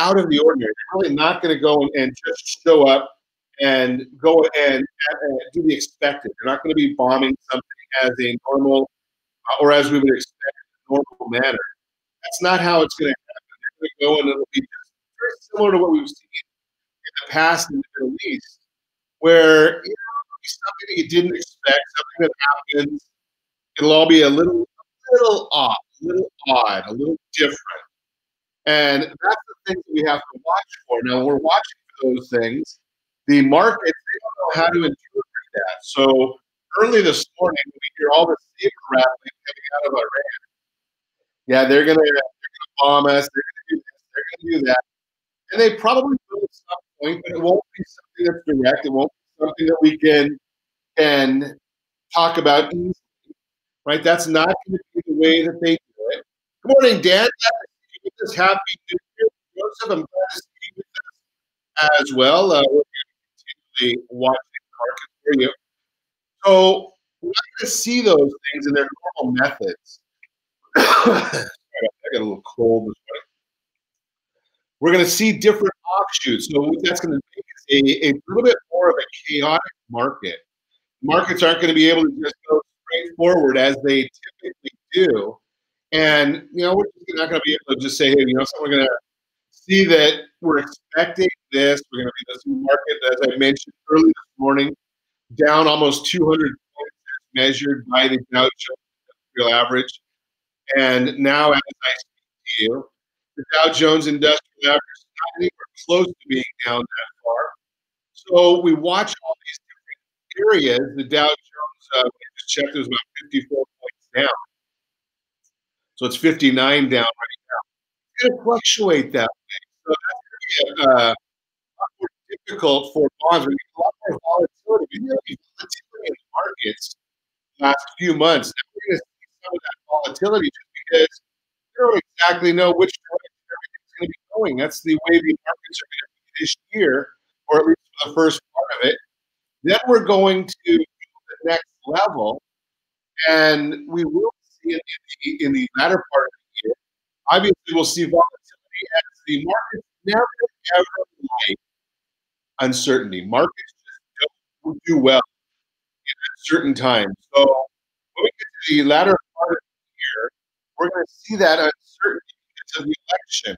out of the ordinary. They're really not going to go and just show up and go and do the expected. They're not going to be bombing something as a normal or as we would expect in a normal manner. That's not how it's going to happen. They're going to go and it'll be just very similar to what we've seen in the past in the Middle East, where it'll be something that you didn't expect, something that happens. It'll all be a little off, a little odd, a little different. And that's the things that we have to watch for. Now, when we're watching for those things, the markets, they don't know how to interpret that. So early this morning, we hear all this saber rattling coming out of Iran. Yeah, they're gonna bomb us. They're gonna do this. They're gonna do that. And they probably will at some point, but it won't be something that's direct. It won't be something that we can talk about easily, right? That's not going to be the way that they do it. Good morning, Dan. This happy New Year, Joseph. I'm glad to see you with us as well. We're going to continually watch the market for you. So we're not going to see those things in their normal methods. I got a little cold this morning. We're going to see different offshoots. So that's going to make it a little bit more of a chaotic market. Markets aren't going to be able to just go straight forward as they typically do. And, we're just not going to be able to just say, hey, so we're going to see that we're expecting this. We're going to be this market, as I mentioned early this morning, down almost 200 points measured by the Dow Jones Industrial Average. And now, as I speak to you, the Dow Jones Industrial Average is not anywhere close to being down that far. So we watch all these different areas. The Dow Jones, we just checked, it was about 54 points down. So it's 59 down right now. It's going to fluctuate that way. So that's going to be a lot more difficult for bonds. We get a lot more volatility. We have volatility in the markets the last few months. Now we're going to see some of that volatility just because we don't exactly know which direction everything's going to be going. That's the way the markets are going to be this year, or at least for the first part of it. Then we're going to the next level, and we will see it in the latter part of the year. Obviously, we'll see volatility as the markets never, ever like uncertainty. Markets just don't do well in certain times. So when we get to the latter part of the year, we're going to see that uncertainty because of the election.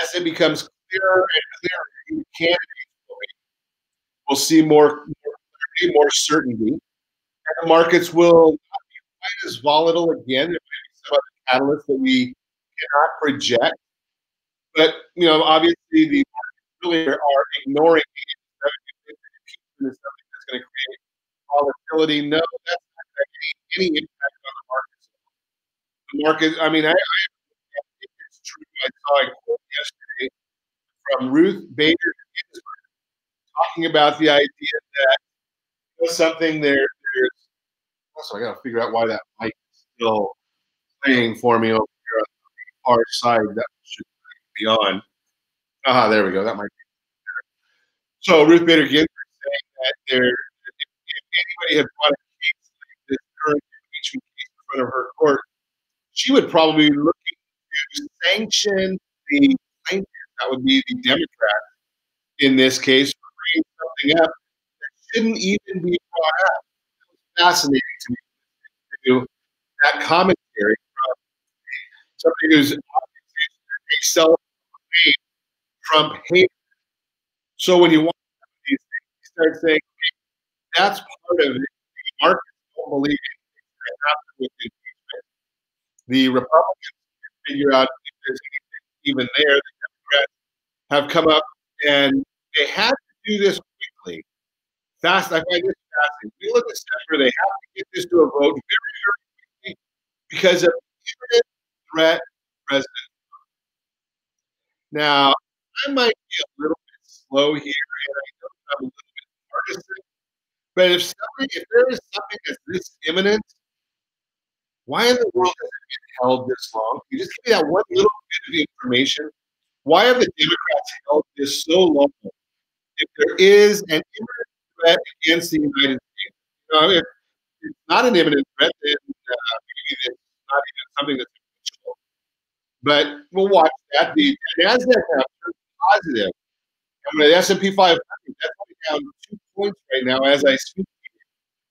As it becomes clearer and clearer who the candidates will be, we'll see more clarity, more certainty, and the markets will not be quite as volatile again. There may be some other catalysts that we cannot project, but obviously the markets really are ignoring something that's going to create volatility. No, that's not going to have any impact on the markets. The market, I think it's true. I saw a quote yesterday from Ruth Bader Ginsburg talking about the idea that something there's also I got to figure out why that mic is still playing for me over here on the far side. That should be on. There we go. That might be better. So Ruth Bader Ginsburg saying that if anybody had brought a case like this current impeachment case in front of her court, she would probably be looking to sanction the plaintiff. That would be the Democrat in this case for bringing something up that shouldn't even be brought up. It was fascinating to me to do that commentary from somebody who's obviously a self-made Trump hater. So when you watch these things, you start saying, okay, that's part of it. The markets don't believe anything that happened with impeachment. The Republicans can figure out if there's anything even there. The Democrats have come up and they had to do this quickly. Fast. I find this fascinating. Middle of December, they have to get this to a vote very, very quickly because of imminent threat President Trump. Now, I might be a little bit slow here, and I know I'm a little bit partisan, but if there is something that's this imminent, why in the world has it been held this long? Can you just give me that one little bit of information? Why have the Democrats held this so long? If there is an imminent threat against the United States, if it's not an imminent threat, then maybe it's not even something that's official. But we'll watch that. The NASDAQ positive. And with the S&P 500, that's only down 2 points right now as I speak.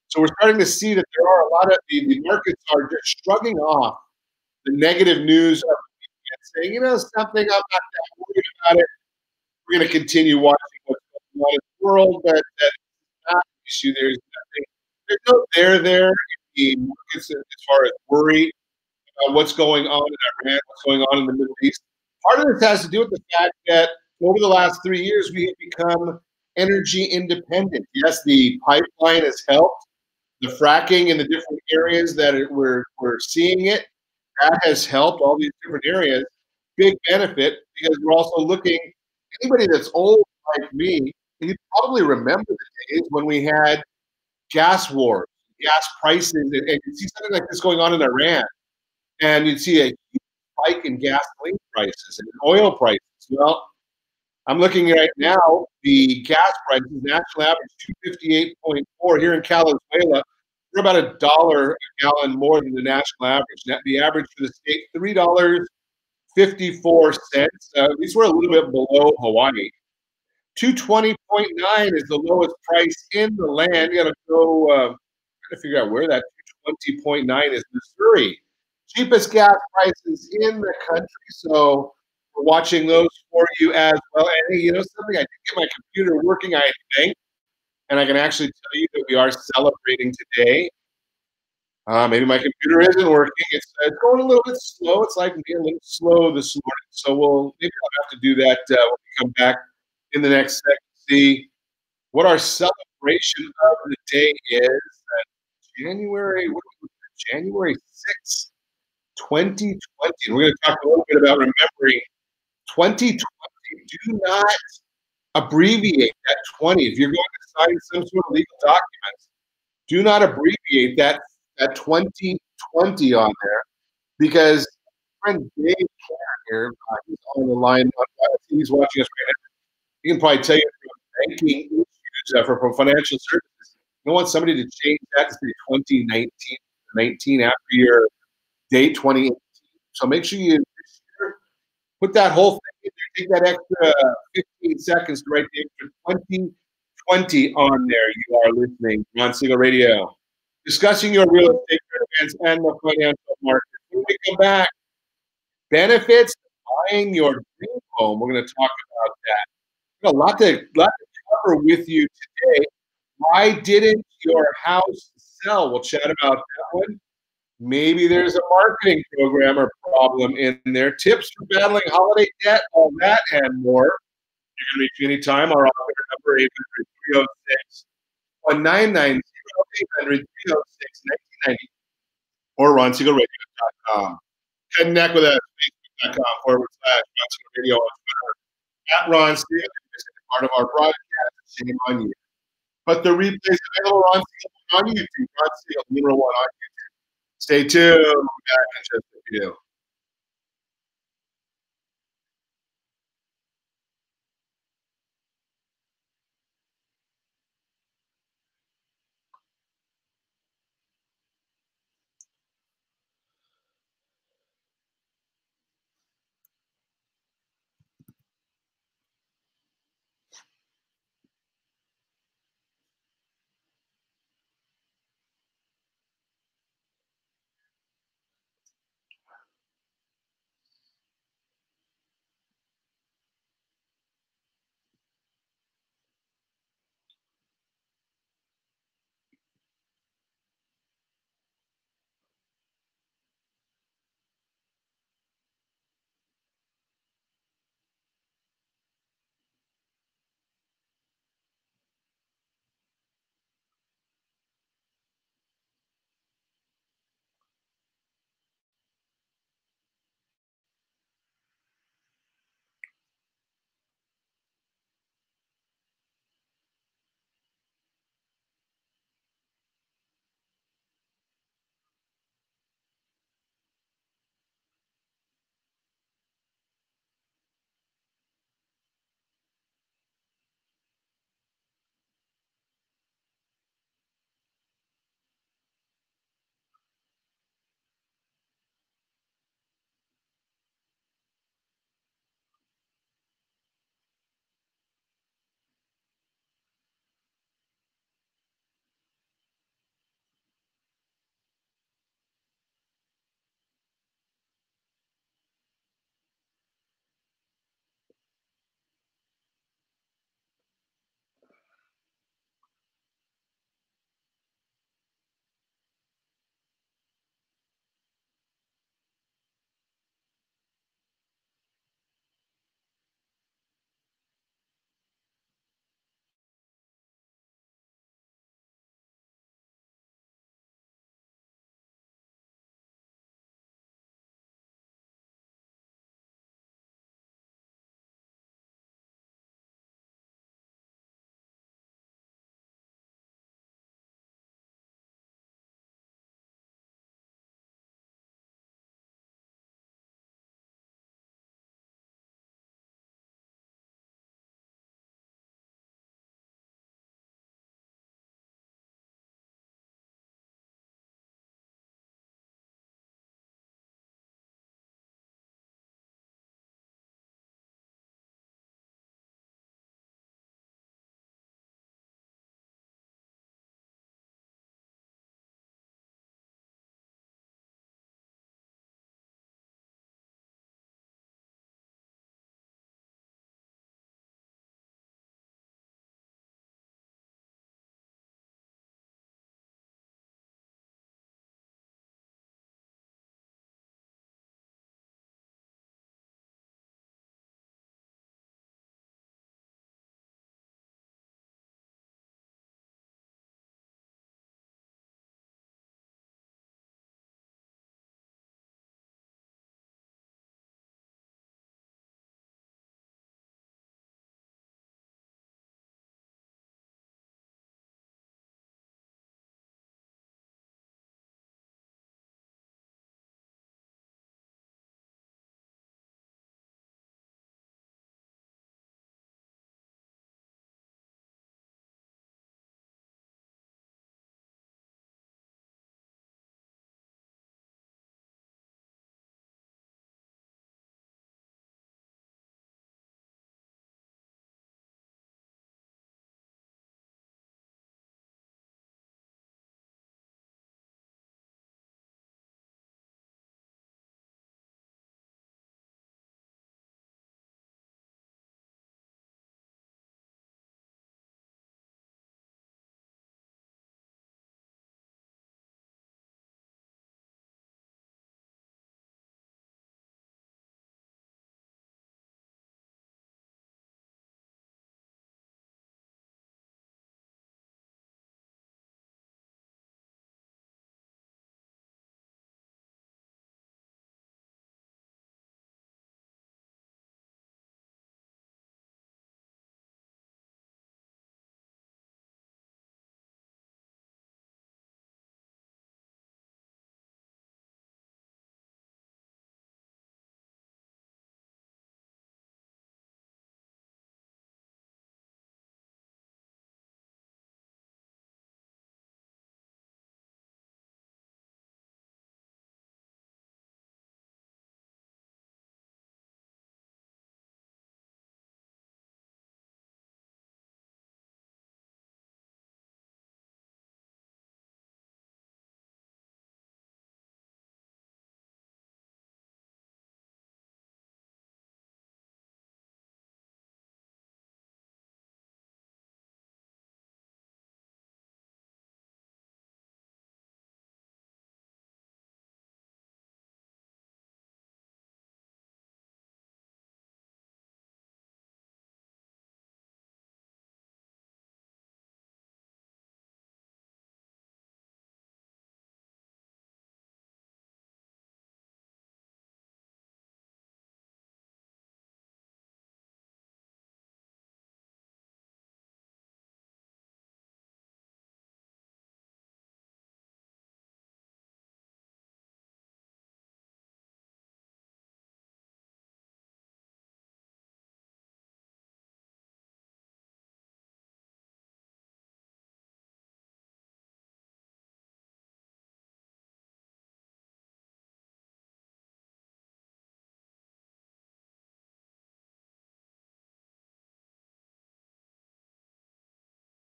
So we're starting to see that there are a lot of the markets are just shrugging off the negative news of and saying, you know, something, I'm not that worried about it. We're going to continue watching what's going on in the world, but that's not an issue. There's no there in the markets as far as worry about what's going on in Iran, what's going on in the Middle East. Part of this has to do with the fact that over the last 3 years, we have become energy independent. Yes, the pipeline has helped. The fracking in the different areas that we're seeing it, that has helped all these different areas. Big benefit because we're also looking, anybody that's old like me, you probably remember the days when we had gas wars, gas prices, and you see something like this going on in Iran, and you'd see a huge spike in gasoline prices and oil prices. Well, I'm looking right now, the gas prices, national average 258.4 here in Venezuela. We're about $1 a gallon more than the national average. The average for the state, $3.54. These were a little bit below Hawaii. 220.9 is the lowest price in the land. You got to go trying to figure out where that 220.9 is. Missouri, cheapest gas prices in the country. So we're watching those for you as well. And hey, you know something? I did get my computer working, I think, and I can actually tell you that we are celebrating today. Maybe my computer isn't working. It's going a little bit slow. It's like being a little slow this morning. So maybe I'll have to do that when we come back in the next second. See what our celebration of the day is. January, what are we looking at? January 6th, 2020. And we're going to talk a little bit about remembering 2020. Do not abbreviate that 20. If you're going to sign some sort of legal documents, do not abbreviate that 2020 on there because friend Dave here, he's on the line. He's watching us right now. He can probably tell you from banking issues, from financial services. You don't want somebody to change that to say 2019 after your date 2018. So make sure you put that whole thing in there. Take that extra 15 seconds to write the extra 2020 on there. You are listening Ron Siegel Radio, discussing your real estate events and the financial market. When we come back, benefits of buying your dream home. We're going to talk about that. We've got a lot to cover with you today. Why didn't your house sell? We'll chat about that one. Maybe there's a marketing program or problem in there. Tips for battling holiday debt, all that and more. You can reach me anytime. Our operator number 800-306-1990, 800-306-1990, or RonSiegelRadio.com. Connect with us, Facebook.com/Ron Siegel Radio on Twitter, at Ron Siegel. Part of our broadcast. Shame on you. But the replay is available on YouTube. Ron Siegel, number 1 on YouTube. Stay tuned. We'll be back in just a few.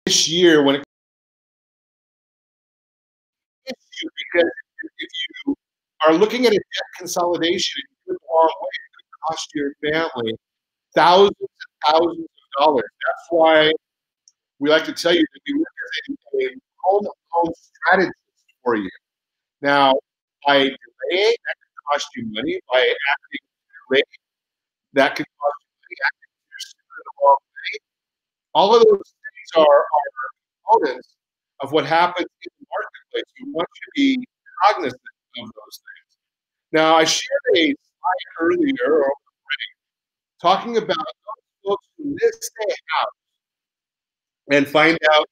this year when it hits you, because if you are looking at a debt consolidation and you do it the wrong way, it could cost your family thousands and thousands of dollars. That's why we like to tell you that we work as a home strategist for you. Now, by delaying, that could cost you money. By acting too late, that could cost you money. Acting too soon in the wrong way. All of those things are components of what happens in the marketplace. We want you to be cognizant of those things. Now, I shared a slide earlier talking about those folks who list a house and find out,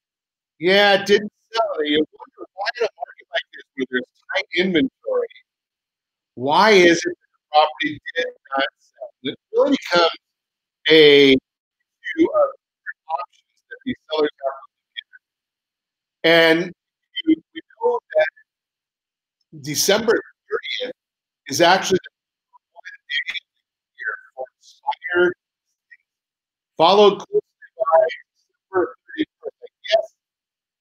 yeah, it didn't sell. You wonder why in a market like this where there's tight inventory, why is it that the property did not sell? It really becomes a few of options that these sellers have. And we know that December 30th is actually the day of the year for expired, followed closely by December 31st. Yes,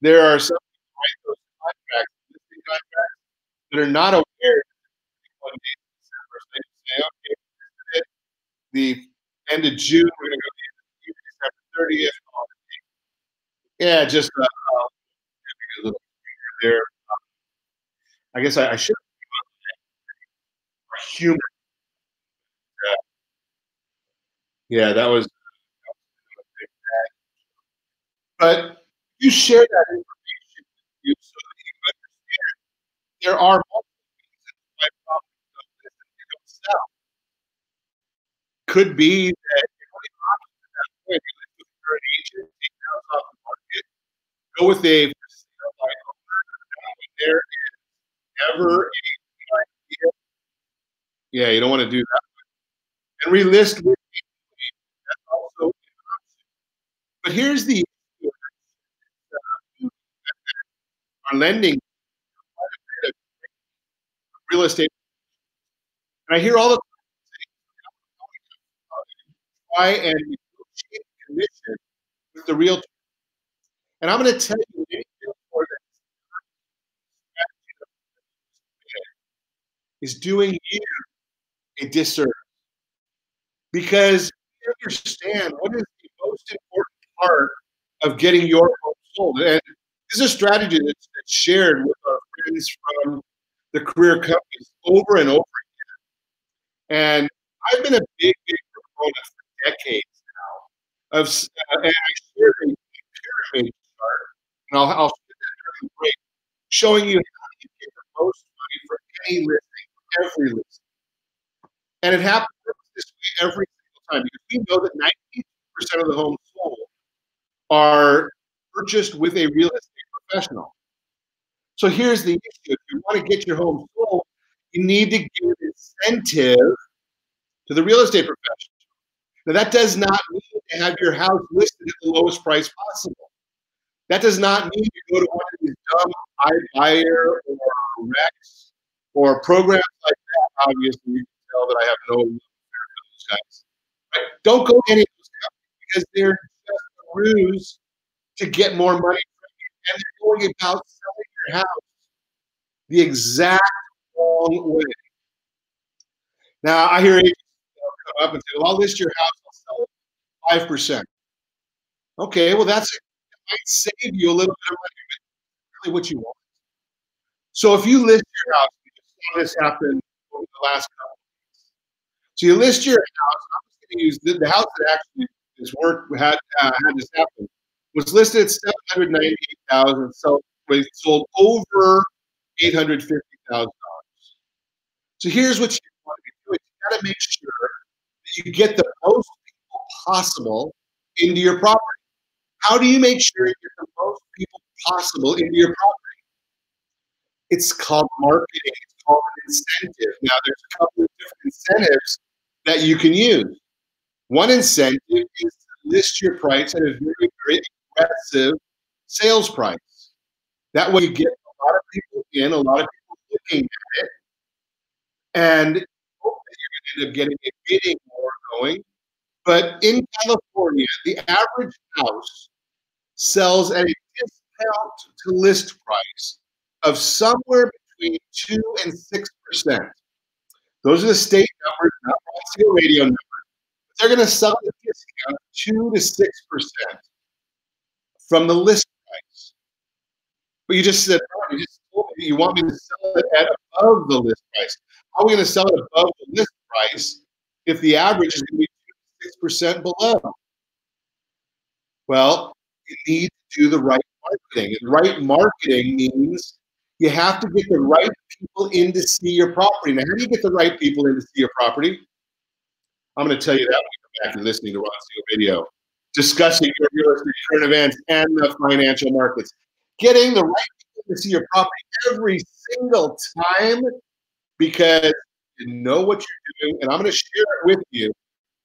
there are some people who write those contracts, listing contracts, that are not aware that it's 1 day in December. So they just say, okay, the end of June, we're going to go to the end of the year, December 30th. Yeah, just a little there. I guess I should have humor. Yeah, that was. But you share that information with you so that you understand there are multiple reasons why properties don't list and they don't sell. Could be that you're only options at that point. You list with a current agent, take the house off the market, go with a for sale by owner. When there is ever any idea, yeah, you don't want to do that. And relist with that's also an option. But here's the issue are lending real estate. And I hear all the try and negotiate commission with the realtor. And I'm going to tell you, any realtor that is doing you a disservice because you understand what is the most important part of getting your home sold. And this is a strategy that's shared with our friends from the career companies over and over again. And I've been a big proponent for decades now of, and I shared a pyramid chart, and I'll share that during the break, showing you how you get the most money for any listing, every listing. And it happens this way every single time because we know that 92% of the homes sold are purchased with a real estate professional. So here's the issue. If you want to get your home sold, you need to give an incentive to the real estate professional. Now, that does not mean to have your house listed at the lowest price possible. That does not mean you go to one of these dumb iBuyer or Rex or programs like that. Obviously, you can tell that I have no love for those guys. Right? Don't go to any of those companies because they're just a ruse to get more money from you. And they're going about selling your house the exact wrong way. Now, I hear agents come up and say, well, I'll list your house, I'll sell it 5%. Okay, well, that might save you a little bit of money, but really what you want. So if you list your house, we just saw this happen over the last couple of weeks. So you list your house. I'm just going to use the house that actually this work had this happen was listed at 798,000. So it sold over $850,000. So here's what you want to be doing. You got to make sure that you get the most people possible into your property. How do you make sure you get the most people possible into your property? It's called marketing. It's called an incentive. Now, there's a couple of different incentives that you can use. One incentive is to list your price at a very aggressive sales price. That way, you get a lot of people in, a lot of people looking at it, and hope that you're going to end up getting a bidding war going. But in California, the average house sells at a discount to list price of somewhere between 2 and 6%. Those are the state numbers, not Ron radio numbers. They're going to sell at a discount 2 to 6% from the list price. But you just said, you just told me you want me to sell it at above the list price. How are we going to sell it above the list price if the average is going to be 2 to 6% below? Well, you need to do the right marketing. And right marketing means you have to get the right people in to see your property. Now, how do you get the right people in to see your property? I'm going to tell you that when you come back and listening to Ron Siegel video, discussing your real estate current events and the financial markets. Getting the right people to see your property every single time because you know what you're doing, and I'm going to share it with you.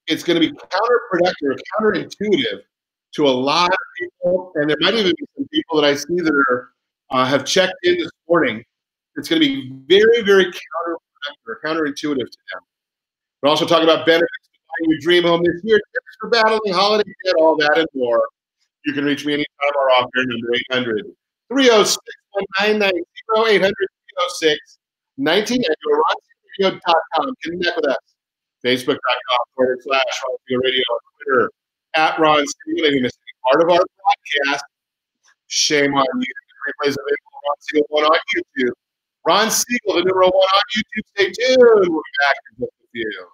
It's going to be counterproductive or counterintuitive to a lot of people, and there might even be some people that I see that are have checked in this morning. It's going to be very, very counterproductive or counterintuitive to them. We're also talking about benefits to buying your dream home this year, tips for battling holiday debt, all that and more. You can reach me anytime or off your number 800 306 1990 800 306 1990 or RonSiegelRadio.com. Connect with us. Facebook.com/Ron Radio on Twitter at Ron Siegel. If you missed any part of our podcast, shame on you. The replays available on Ron Siegel 1 on YouTube. Ron Siegel, the number 1 on YouTube. Stay tuned. We'll be back in just a few.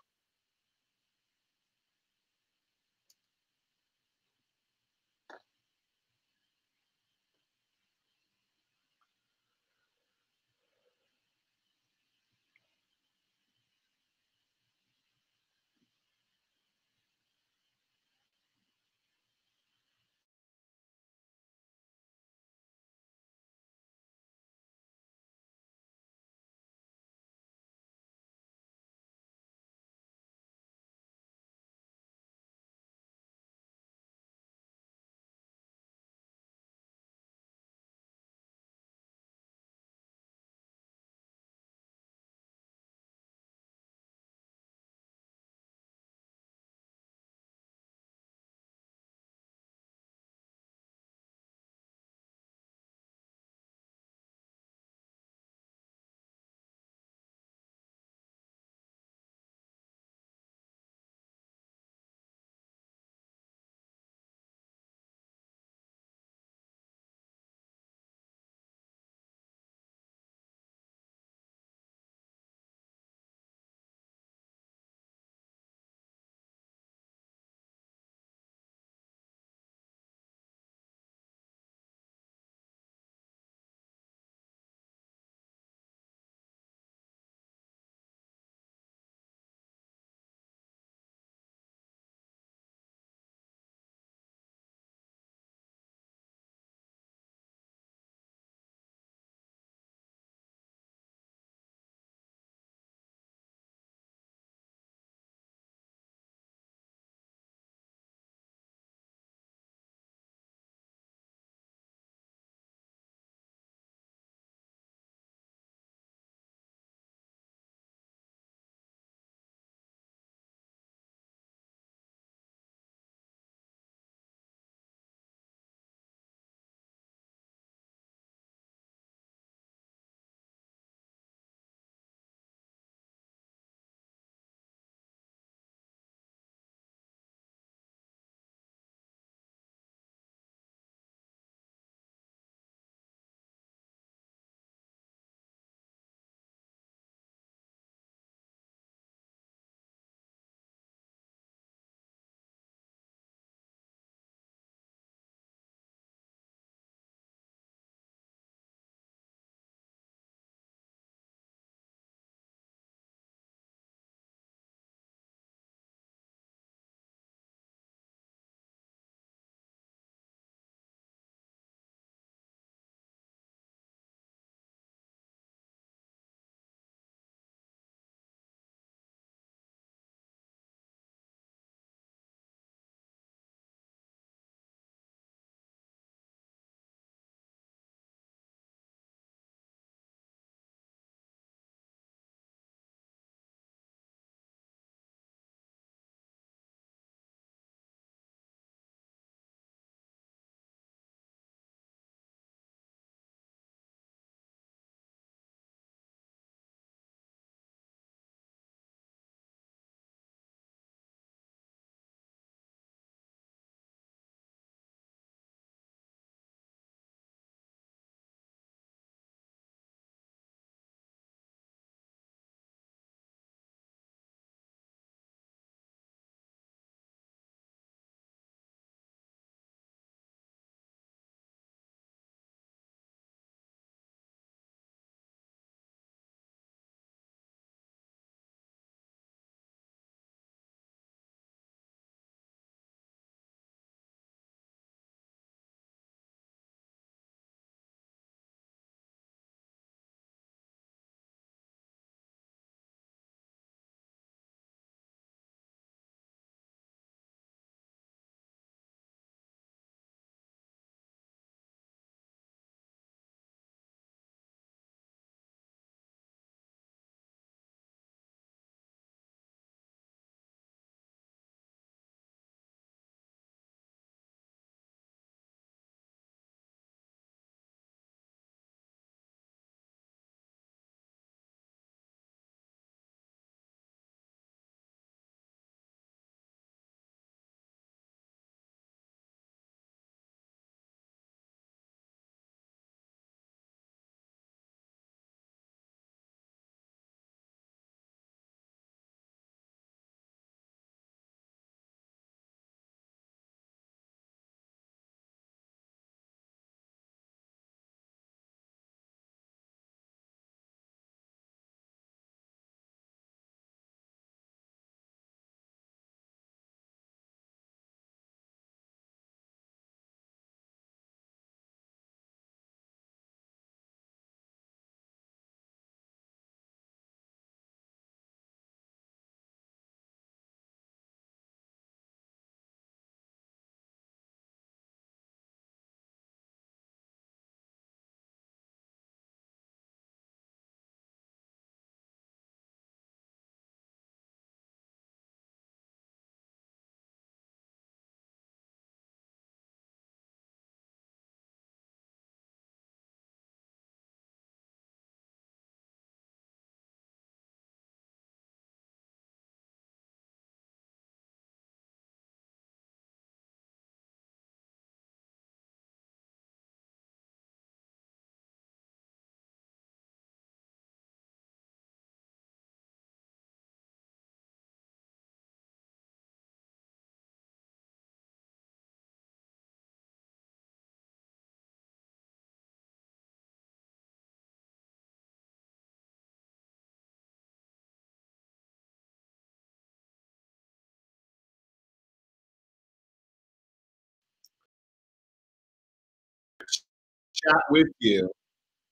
chat with you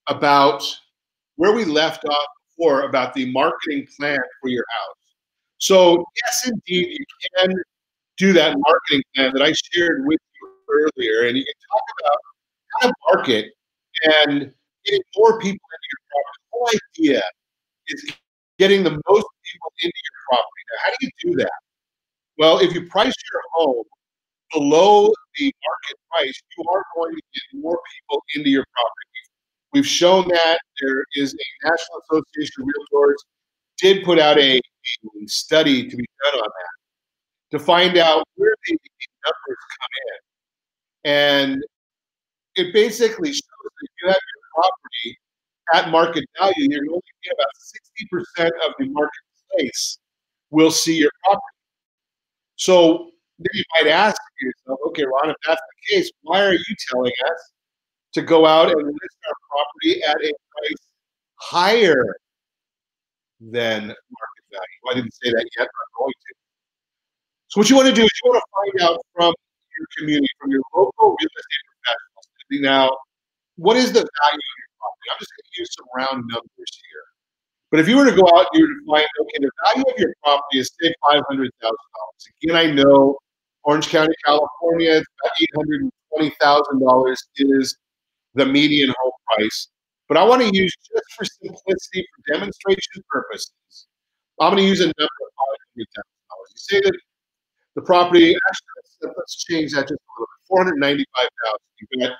about where we left off before about the marketing plan for your house. So yes, indeed, you can do that marketing plan that I shared with you earlier, and you can talk about how to market and getting more people into your property. The whole idea is getting the most people into your property. Now, how do you do that? Well, if you price your home below the market price, you are going to get more people into your property. We've shown that. There is a National Association of Realtors did put out a study to be done on that to find out where the numbers come in. And it basically shows that if you have your property at market value, you're going to get about 60% of the marketplace will see your property. So then you might ask yourself, okay, Ron, if that's the case, why are you telling us to go out and list our property at a price higher than market value? Well, I didn't say that yet, but I'm going to. So what you want to do is you want to find out from your community, from your local real estate professionals. Now, what is the value of your property? I'm just going to use some round numbers here. But if you were to go out and you were to find, okay, the value of your property is say $500,000. Again, I know Orange County, California, $820,000 is the median home price. But I want to use, just for simplicity, for demonstration purposes, I'm going to use a number of $500,000. You say that the property, actually, let's change that just a little bit. $495,000. You've got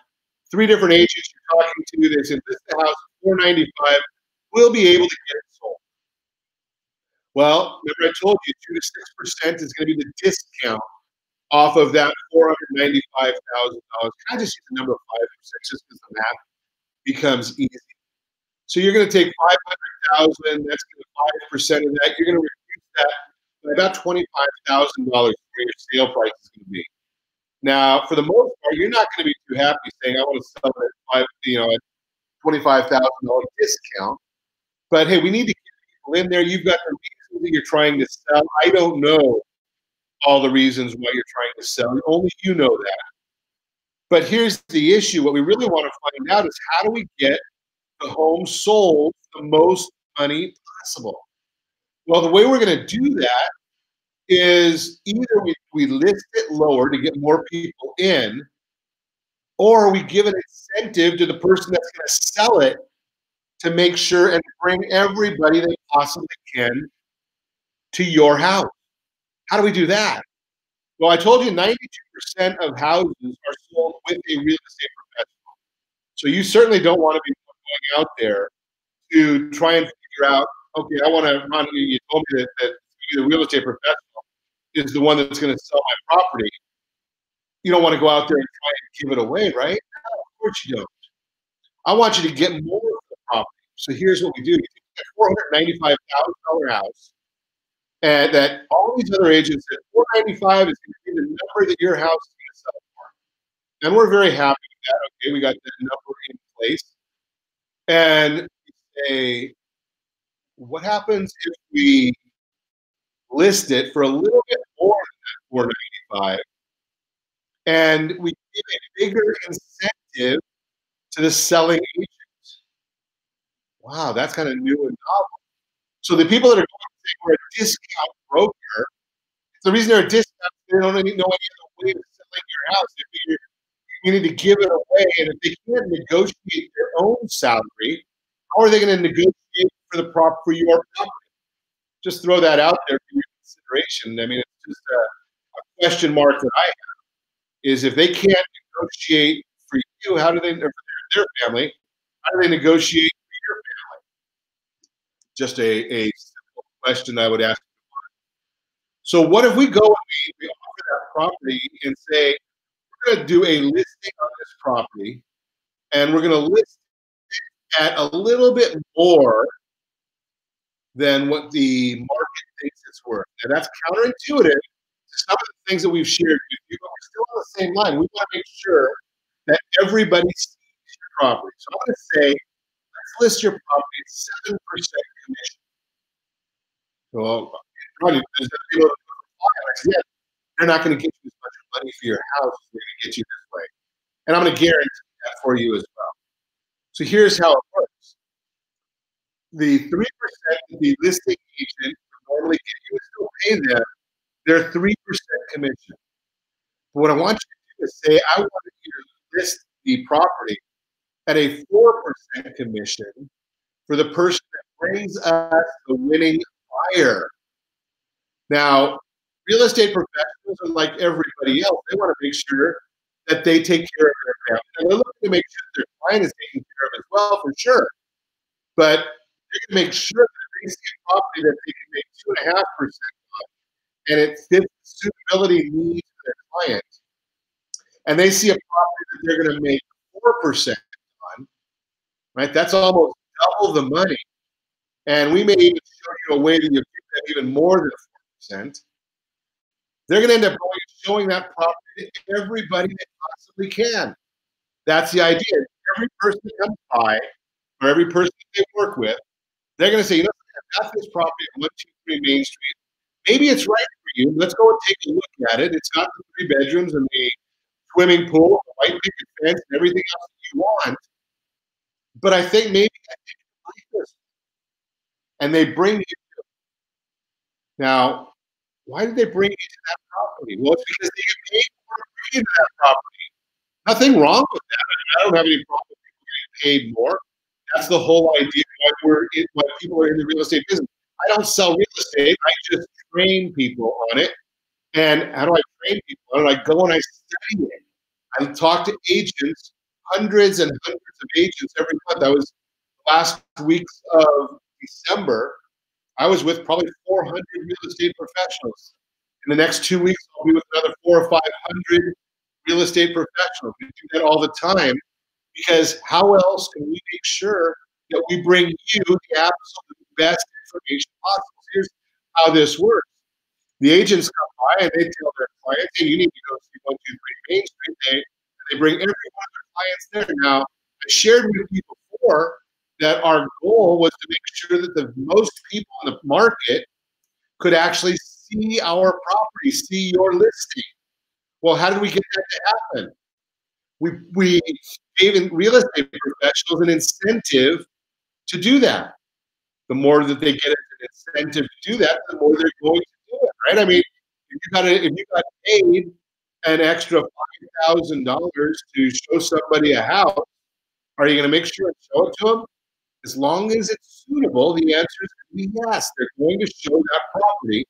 3 different agents you're talking to. They said this the house $495,000. We'll be able to get it sold. Well, remember I told you 2 to 6% is going to be the discount off of that $495,000. Can I just use the number of 5 or 6 just because the math becomes easy? So you're going to take $500,000. That's going to 5% of that. You're going to reduce that by about $25,000 where your sale price is going to be. Now, for the most part, you're not going to be too happy saying I want to sell it at $25,000 discount. But hey, we need to get people in there. You've got the reasons that you're trying to sell. I don't know all the reasons why you're trying to sell. Only you know that. But here's the issue. What we really want to find out is how do we get the home sold for the most money possible? Well, the way we're going to do that is either we list it lower to get more people in, or we give an incentive to the person that's going to sell it to make sure and bring everybody they possibly can to your house. How do we do that? Well, I told you 92% of houses are sold with a real estate professional. So you certainly don't want to be going out there to try and figure out, okay, I want to run. You told me that the real estate professional is the one that's going to sell my property. You don't want to go out there and try and give it away, right? No, of course you don't. I want you to get more of the property. So here's what we do. You take a $495,000 house, and that all these other agents said $495,000 is going to be the number that your house is going to sell for. And we're very happy with that. Okay, we got that number in place. And we say, what happens if we list it for a little bit more than that $495,000, and we give a bigger incentive to the selling agent? Wow, that's kind of new and novel. So the people that are going to say we're a discount broker, the reason they're a discount is they don't know any other way of selling your house. You need to give it away, and if they can't negotiate their own salary, how are they going to negotiate for your property? Just throw that out there for your consideration. I mean, it's just a question mark that I have. Is if they can't negotiate for you, how do they, or for their family, how do they negotiate for your family? Just a simple question I would ask. So what if we go and we offer that property and say, we're going to do a listing on this property, and we're going to list it at a little bit more than what the market thinks it's worth. Now that's counterintuitive to some of the things that we've shared with you, but we're still on the same line. We want to make sure that everybody sees your property. So I'm going to say, let's list your property at 7% commission. Well, probably there's people that yeah, they're not going to get you as much money for your house as they're going to get you this way. And I'm going to guarantee that for you as well. So here's how it works. The 3% that the listing agent would normally get you is still pay them their 3% commission. But what I want you to do is say, I want you to list the property at a 4% commission for the person that brings us the winning buyer. Now, real estate professionals are like everybody else. They want to make sure that they take care of their family. And they're looking to make sure their client is taken care of as well, for sure. But they're going to make sure that they see a property that they can make 2.5% on, and it fits the suitability needs of their client. And they see a property that they're going to make 4% on, right? That's almost double the money. And we may even show you a way that you get that even more than 4%. They're going to end up showing that property to everybody they possibly can. That's the idea. Every person that comes by, or every person that they work with, they're going to say, you know, I've got this property at 123 Main Street. Maybe it's right for you. Let's go and take a look at it. It's got the 3 bedrooms and the swimming pool, the white picket fence, and everything else that you want. But I think maybe I think you like this. And they bring you to it. Now, why did they bring you to that property? Well, it's because they get paid for bringing you to that property. Nothing wrong with that. I don't have any problem with people getting paid more. That's the whole idea why people are in the real estate business. I don't sell real estate. I just train people on it. And how do I train people? How do I go and I study it? I talk to agents, hundreds and hundreds of agents every month. I was last weeks of December. I was with probably 400 real estate professionals. In the next 2 weeks, I'll be with another 400 or 500 real estate professionals. We do that all the time because how else can we make sure that we bring you the absolute best information possible? So here's how this works. The agents come by and they tell their clients, hey, you need to go see 123 Main Street. They bring every one of their clients there. Now, I shared with you before that our goal was to make sure that the most people in the market could actually see our property, see your listing. Well, how did we get that to happen? We gave real estate professionals an incentive to do that. The more that they get an incentive to do that, the more they're going to do it, right? I mean, if you got paid an extra $5,000 to show somebody a house, are you going to make sure and show it to them? As long as it's suitable, the answer is going to be yes. They're going to show that property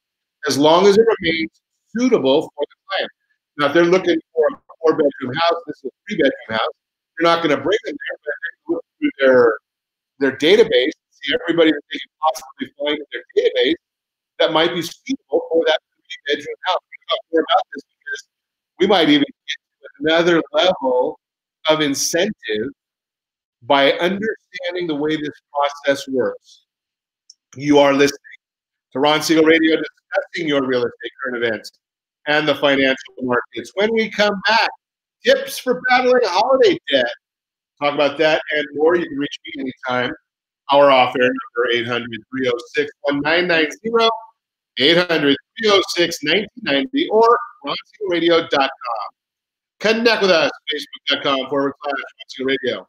as long as it remains suitable for the client. Now, if they're looking for a 4-bedroom house, this is a 3-bedroom house, you're not going to bring them there, but they're going to look through their database, see everybody that they can possibly find in their database that might be suitable for that 3-bedroom house. We talk more about this because we might even get to another level of incentive by understanding the way this process works. You are listening to Ron Siegel Radio discussing your real estate current events and the financial markets. When we come back, tips for battling holiday debt. Talk about that and more. You can reach me anytime. Our off-air number, 800-306-1990, 800-306-1990, or ronsiegelradio.com. Connect with us, facebook.com/Ron Siegel Radio.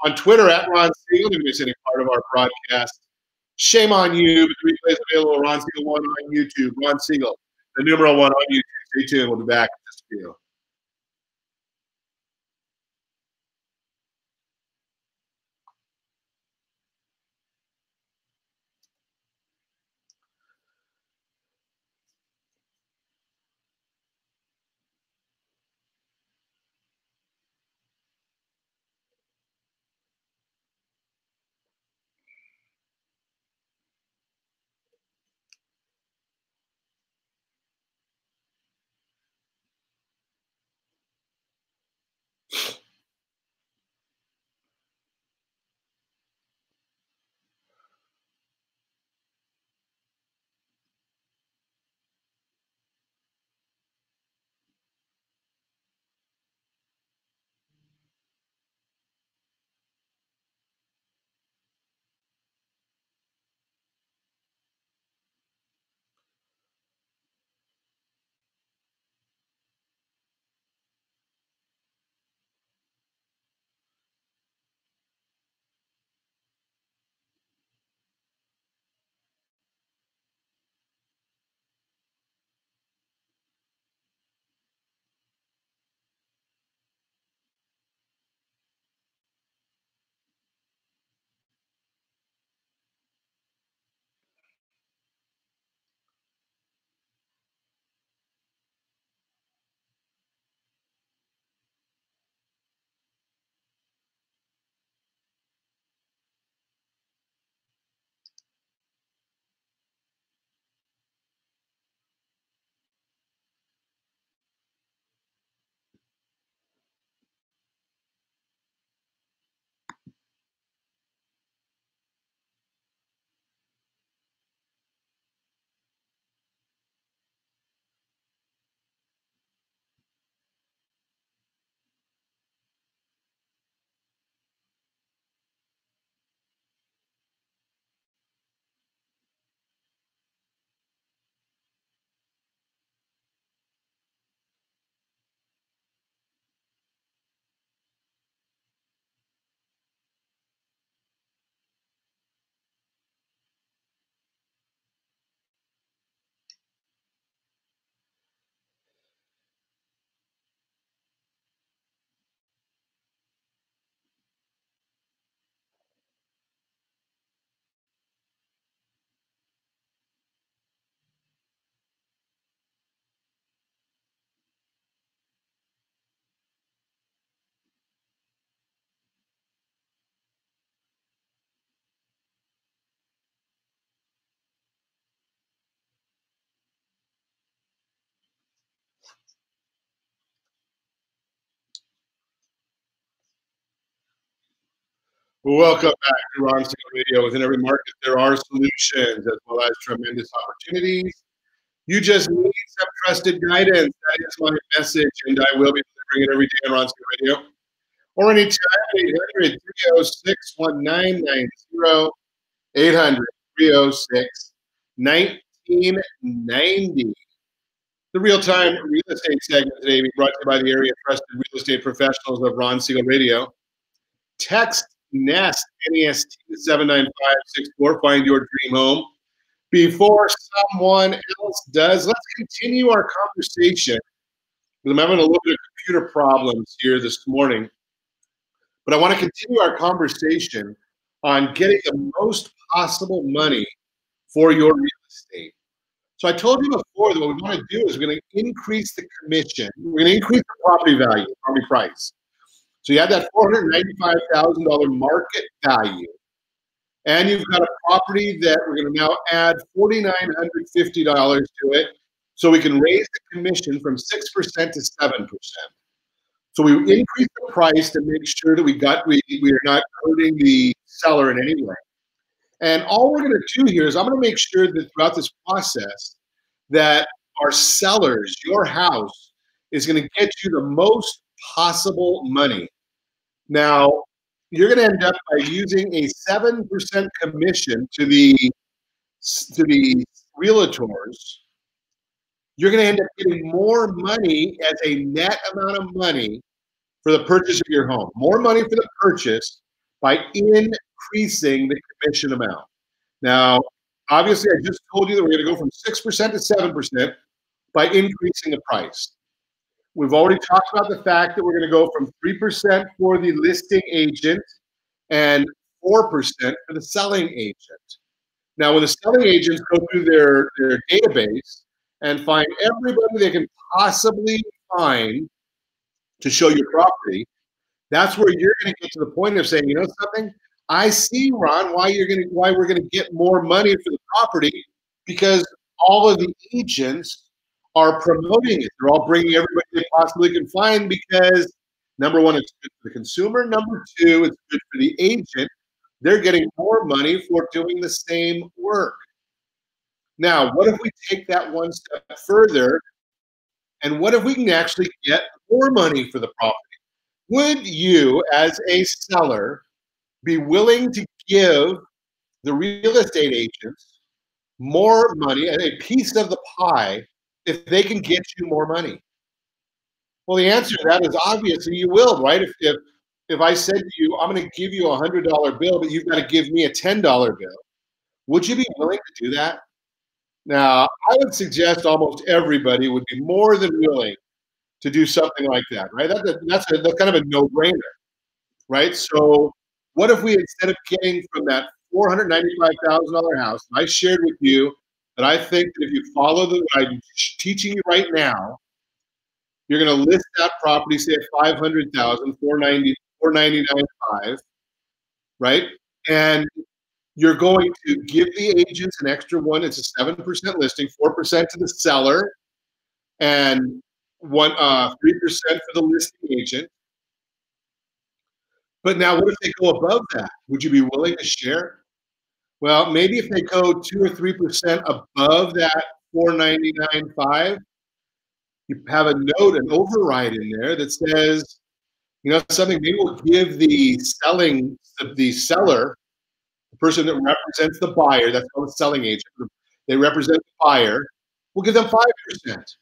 On Twitter, @Ron Siegel, if you miss any part of our broadcast. Shame on you, but the replay is available, Ron Siegel 1 on YouTube, Ron Siegel, the numeral 1 on YouTube. Stay tuned. We'll be back in just a few. Welcome back to Ron Siegel Radio. Within every market, there are solutions as well as tremendous opportunities. You just need some trusted guidance. That is my message, and I will be delivering it every day on Ron Siegel Radio. Or anytime, 800-306-1990, 800-306-1990. The real-time real estate segment today being brought to you by the area trusted real estate professionals of Ron Siegel Radio. Text NEST, NEST 79564, find your dream home. Before someone else does, let's continue our conversation. I'm having a little bit of computer problems here this morning, but I want to continue our conversation on getting the most possible money for your real estate. So I told you before that what we want to do is we're going to increase the commission. We're going to increase the property value, property price. So you have that $495,000 market value, and you've got a property that we're going to now add $4,950 to it, so we can raise the commission from 6% to 7%. So we increase the price to make sure that we are not hurting the seller in any way. And all we're going to do here is I'm going to make sure that throughout this process that our sellers, your house, is going to get you the most possible money. Now, you're going to end up by using a 7% commission to the realtors. You're going to end up getting more money as a net amount of money for the purchase of your home. More money for the purchase by increasing the commission amount. Now, obviously, I just told you that we're going to go from 6% to 7% by increasing the price. We've already talked about the fact that we're going to go from 3% for the listing agent and 4% for the selling agent. Now, when the selling agents go through their database and find everybody they can possibly find to show your property, that's where you're going to get to the point of saying, you know something, I see, Ron, why we're going to get more money for the property, because all of the agents are promoting it. They're all bringing everybody they possibly can find because, number one, it's good for the consumer. Number two, it's good for the agent. They're getting more money for doing the same work. Now, what if we take that one step further, and what if we can actually get more money for the property? Would you, as a seller, be willing to give the real estate agents more money, a piece of the pie, if they can get you more money? Well, the answer to that is obviously you will, right? If I said to you, I'm going to give you a $100 bill, but you've got to give me a $10 bill, would you be willing to do that? Now, I would suggest almost everybody would be more than willing to do something like that, right? That's kind of a no-brainer, right? So what if we, instead of getting from that $495,000 house, I shared with you that I think that if you follow what I'm teaching you right now, you're going to list that property, say at $500,000, $499,500, right? And you're going to give the agents an extra one. It's a 7% listing, 4% to the seller, and 3% for the listing agent. But now, what if they go above that? Would you be willing to share? Well, maybe if they go 2 or 3% above that $499,500, you have a note, an override in there that says, you know, something. Maybe we'll give the seller, the person that represents the buyer. That's called a selling agent. They represent the buyer. We'll give them 5%.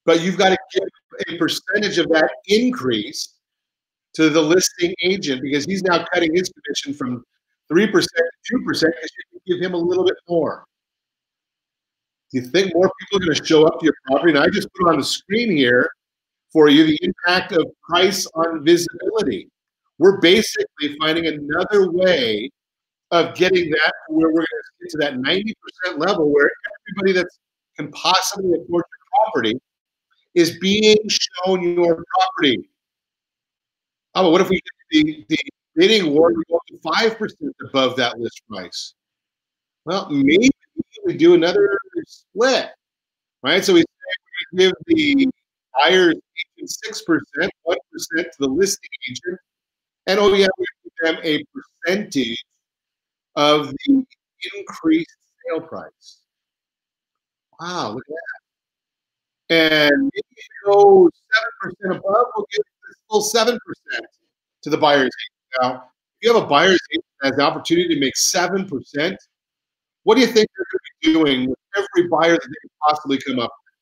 But you've got to give a percentage of that increase to the listing agent, because he's now cutting his commission from 3% to 2% because you can give him a little bit more. Do you think more people are going to show up to your property? And I just put on the screen here for you the impact of price on visibility. We're basically finding another way of getting that to where we're going to get to that 90% level where everybody that can possibly afford your property is being shown your property. Oh, but what if we get the bidding war, we go up to 5% above that list price? Well, maybe we do another split, right? So we give the buyer's agent 6%, 1% to the listing agent, And oh yeah, we give them a percentage of the increased sale price. Wow, look at that. And if you go 7% above, we'll give this full 7% to the buyer's agent. Now, if you have a buyer's agent that has the opportunity to make 7%, what do you think they're going to be doing with every buyer that they can possibly come up with?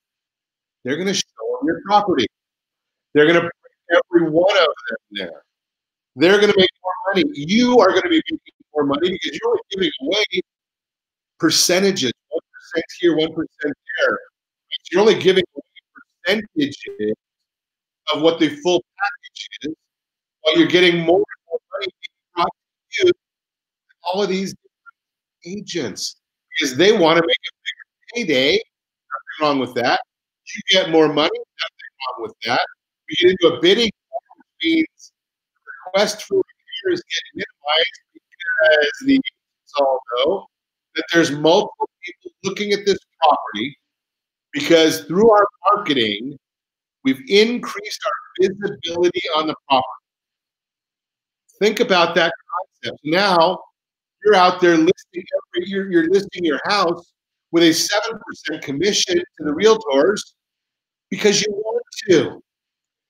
They're going to show them your property. They're going to bring every one of them there. They're going to make more money. You are going to be making more money because you're only giving away percentages, 1% here, 1% there. You're only giving away percentages of what the full package is, while you're getting more and more money being brought to you, all of these agents, because they want to make a bigger payday. Nothing wrong with that. You get more money, nothing wrong with that. We get into a bidding war, which means request for repairs get minimized because the agents all know that there's multiple people looking at this property, because through our marketing, we've increased our visibility on the property. Think about that concept. Now you're out there listing you're listing your house with a 7% commission to the realtors because you want to.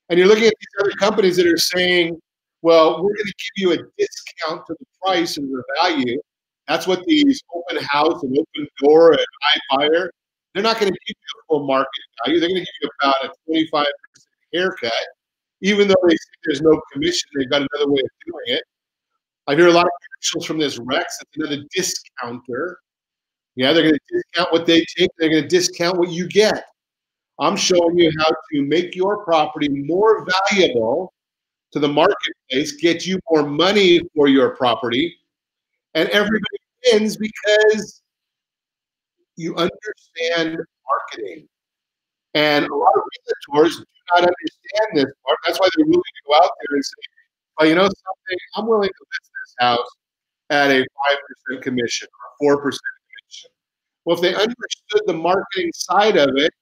And you're looking at these other companies that are saying, well, we're going to give you a discount to the price and the value. That's what these open house and open door and iBuyer, they're not going to give you a full market value. They're going to give you about a 25% haircut, even though they say there's no commission. They've got another way of doing it. I hear a lot of commercials from this Rex. It's another discounter. Yeah, they're going to discount what they take. They're going to discount what you get. I'm showing you how to make your property more valuable to the marketplace, get you more money for your property, and everybody wins because you understand marketing. And a lot of realtors do not understand this part. That's why they're willing to go out there and say, well, you know something, I'm willing to list this house at a 5% commission or 4% commission. Well, if they understood the marketing side of it,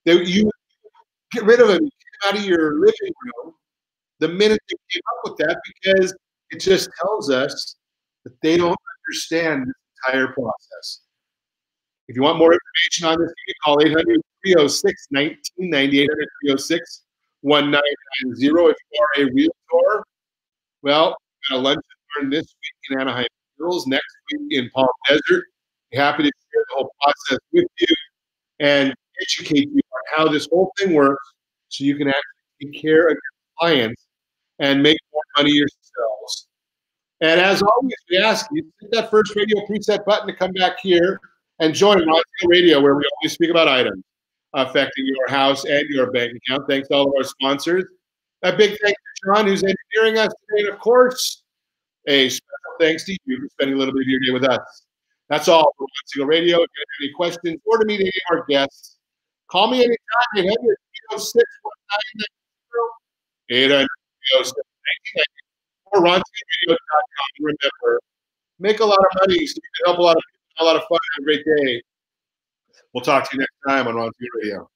you get rid of them, get them out of your living room the minute they came up with that, because it just tells us that they don't understand this entire process. If you want more information on this, you can call 800-306-1990, 800-306-1990. If you are a realtor, well, we've got a lunch and learn this week in Anaheim Hills, next week in Palm Desert. We're happy to share the whole process with you and educate you on how this whole thing works so you can actually take care of your clients and make more money yourselves. And as always, we ask you to hit that first radio preset button to come back here and join Ron Siegel Radio, where we only speak about items affecting your house and your bank account. Thanks to all of our sponsors. A big thanks to John, who's engineering us today. And of course, a special thanks to you for spending a little bit of your day with us. That's all for Ron Siegel Radio. If you have any questions or to meet any of our guests, call me anytime at 800-306-1990, 800-306-1990, or RonSiegelRadio.com. Remember, make a lot of money so you can help a lot of people, have a lot of fun, have a great day. We'll talk to you next time on Ron Siegel Radio.